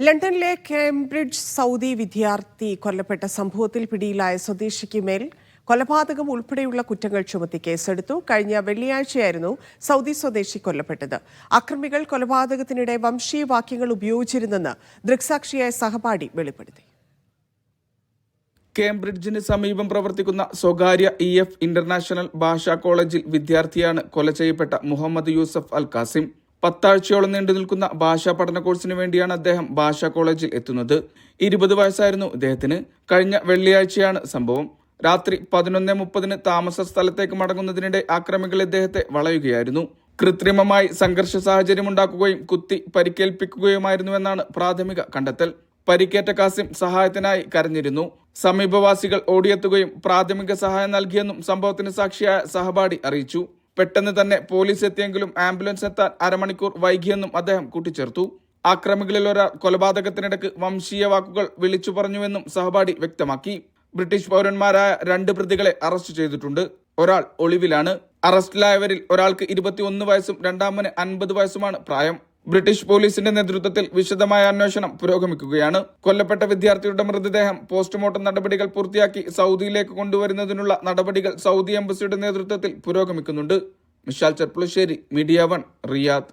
ലണ്ടനിലെ Cambridge Saudi വിദ്യാർത്ഥി കൊല്ലപ്പെട്ട സംഭവത്തിൽ പിടിയിലായ സ്വദേശിക്ക് മേൽ കൊലപാതകം ഉൾപ്പെടെയുള്ള കുറ്റങ്ങൾ ചുമത്തി കേസെടുത്തു. കഴിഞ്ഞ വെള്ളിയാഴ്ചയായിരുന്നു സൗദി സ്വദേശി കൊല്ലപ്പെട്ടത്. അക്രമികൾ കൊലപാതകത്തിനിടെ വംശീയ വാക്യങ്ങൾ ഉപയോഗിച്ചിരുന്നെന്ന് ദൃക്സാക്ഷിയായ സഹപാഠി വെളിപ്പെടുത്തി. കേംബ്രിഡ്ജിന് സമീപം പ്രവർത്തിക്കുന്ന സ്വകാര്യ EF ഇന്റർനാഷണൽ ഭാഷാ കോളേജിൽ വിദ്യാർത്ഥിയാണ് കൊല ചെയ്യപ്പെട്ട മുഹമ്മദ് യൂസഫ് അൽ കാസിം. 10 ആഴ്ചയോളം നീണ്ടു നിൽക്കുന്ന ഭാഷാ പഠന കോഴ്സിന് വേണ്ടിയാണ് അദ്ദേഹം ഭാഷാ കോളേജിൽ എത്തുന്നത്. 20 വയസ്സായിരുന്നു ഇദ്ദേഹത്തിന്. കഴിഞ്ഞ വെള്ളിയാഴ്ചയാണ് സംഭവം. രാത്രി 11:30 താമസ സ്ഥലത്തേക്ക് മടങ്ങുന്നതിനിടെ ആക്രമികൾ ഇദ്ദേഹത്തെ വളയുകയായിരുന്നു. കൃത്രിമമായി സംഘർഷ സാഹചര്യമുണ്ടാക്കുകയും കുത്തി പരിക്കേൽപ്പിക്കുകയുമായിരുന്നുവെന്നാണ് പ്രാഥമിക കണ്ടെത്തൽ. പരിക്കേറ്റ കാസിം സഹായത്തിനായി കരഞ്ഞിരുന്നു. സമീപവാസികൾ ഓടിയെത്തുകയും പ്രാഥമിക സഹായം നൽകിയെന്നും സംഭവത്തിന് സാക്ഷിയായ സഹപാഠി അറിയിച്ചു. പെട്ടെന്ന് തന്നെ പോലീസ് എത്തിയെങ്കിലും ആംബുലൻസ് എത്താൻ അരമണിക്കൂർ വൈകിയെന്നും അദ്ദേഹം കൂട്ടിച്ചേർത്തു. ആക്രമികളിൽ ഒരാൾ കൊലപാതകത്തിനിടയ്ക്ക് വംശീയ വാക്കുകൾ വിളിച്ചു പറഞ്ഞുവെന്നും സഹപാഠി വ്യക്തമാക്കി. ബ്രിട്ടീഷ് പൗരന്മാരായ 2 പ്രതികളെ അറസ്റ്റ് ചെയ്തിട്ടുണ്ട്. ഒരാൾ ഒളിവിലാണ്. അറസ്റ്റിലായവരിൽ ഒരാൾക്ക് 21 വയസ്സും രണ്ടാമന് 50 വയസ്സുമാണ് പ്രായം. ബ്രിട്ടീഷ് പോലീസിന്റെ നേതൃത്വത്തിൽ വിശദമായ അന്വേഷണം പുരോഗമിക്കുകയാണ്. കൊല്ലപ്പെട്ട വിദ്യാർത്ഥിയുടെ മൃതദേഹം പോസ്റ്റ്മോർട്ടം നടപടികൾ പൂർത്തിയാക്കി സൗദിയിലേക്ക് കൊണ്ടുവരുന്നതിനുള്ള നടപടികൾ സൗദി എംബസിയുടെ നേതൃത്വത്തിൽ പുരോഗമിക്കുന്നുണ്ട്. Mishal Cherpulassery, media 1, Riyadh.